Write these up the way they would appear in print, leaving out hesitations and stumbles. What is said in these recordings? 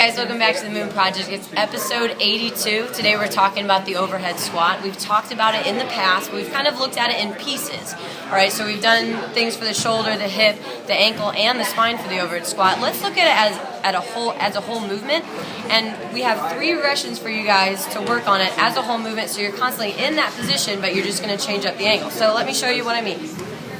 Guys, welcome back to the Moon Project. It's episode 82. Today we're talking about the overhead squat. We've talked about it in the past, but we've kind of looked at it in pieces. Alright, so we've done things for the shoulder, the hip, the ankle, and the spine for the overhead squat. Let's look at it as a whole movement. And we have 3 regressions for you guys to work on it as a whole movement, so you're constantly in that position, but you're just going to change up the angle. So let me show you what I mean.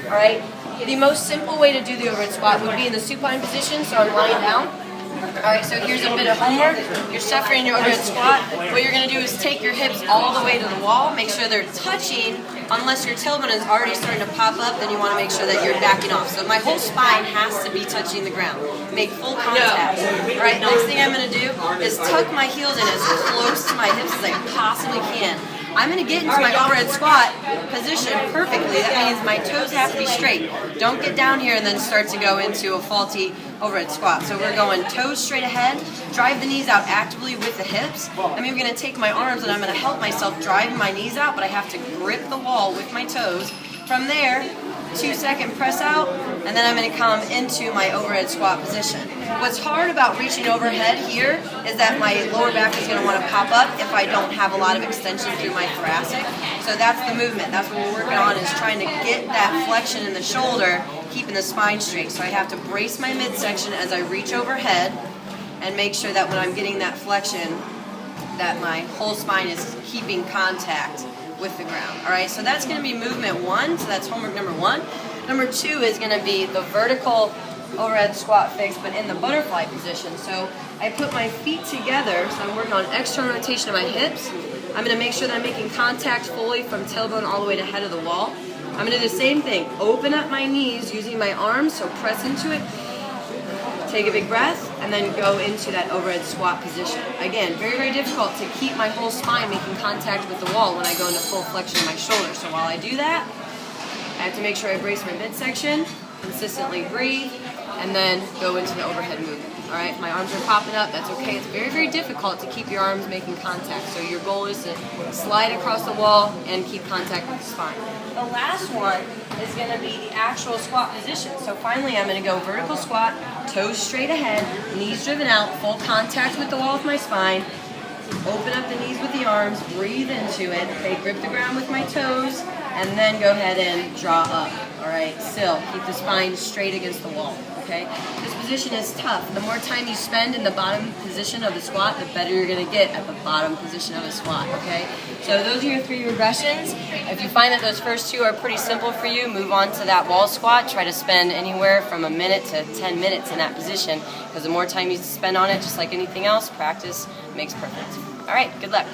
Alright, the most simple way to do the overhead squat would be in the supine position, so I'm lying down. Alright, so here's a bit of homework. You're suffering your overhead squat. What you're going to do is take your hips all the way to the wall. Make sure they're touching. Unless your tailbone is already starting to pop up, then you want to make sure that you're backing off. So my whole spine has to be touching the ground. Make full contact. Alright, next thing I'm going to do is tuck my heels in as close to my hips as I possibly can. I'm going to get into my overhead squat position perfectly. That means my toes have to be straight. Don't get down here and then start to go into a faulty overhead squat. So we're going toes straight ahead, drive the knees out actively with the hips. I'm even going to take my arms and I'm going to help myself drive my knees out, but I have to grip the wall with my toes. From there, 2-second press out, and then I'm going to come into my overhead squat position. What's hard about reaching overhead here is that my lower back is going to want to pop up if I don't have a lot of extension through my thoracic. So that's the movement. That's what we're working on, is trying to get that flexion in the shoulder, keeping the spine straight. So I have to brace my midsection as I reach overhead and make sure that when I'm getting that flexion, that my whole spine is keeping contact with the ground. Alright, so that's going to be movement 1, so that's homework number 1. Number 2 is going to be the vertical overhead squat fix, but in the butterfly position. So I put my feet together, so I'm working on external rotation of my hips. I'm going to make sure that I'm making contact fully from tailbone all the way to head of the wall. I'm going to do the same thing. Open up my knees using my arms, so press into it. Take a big breath, and then go into that overhead squat position. Again, very, very difficult to keep my whole spine making contact with the wall when I go into full flexion of my shoulder. So while I do that, I have to make sure I brace my midsection, consistently breathe, and then go into the overhead movement. Alright, my arms are popping up, that's okay. It's very, very difficult to keep your arms making contact. So your goal is to slide across the wall and keep contact with the spine. The last one is going to be the actual squat position. So finally I'm going to go vertical squat, toes straight ahead, knees driven out, full contact with the wall with my spine. Open up the knees with the arms, breathe into it. Okay, grip the ground with my toes, and then go ahead and draw up. Alright, still, keep the spine straight against the wall. Okay, this position is tough. The more time you spend in the bottom position of the squat, the better you're going to get at the bottom position of a squat. Okay, so those are your 3 regressions. If you find that those first 2 are pretty simple for you, move on to that wall squat. Try to spend anywhere from a minute to 10 minutes in that position, because the more time you spend on it, just like anything else, practice makes perfect. All right, good luck.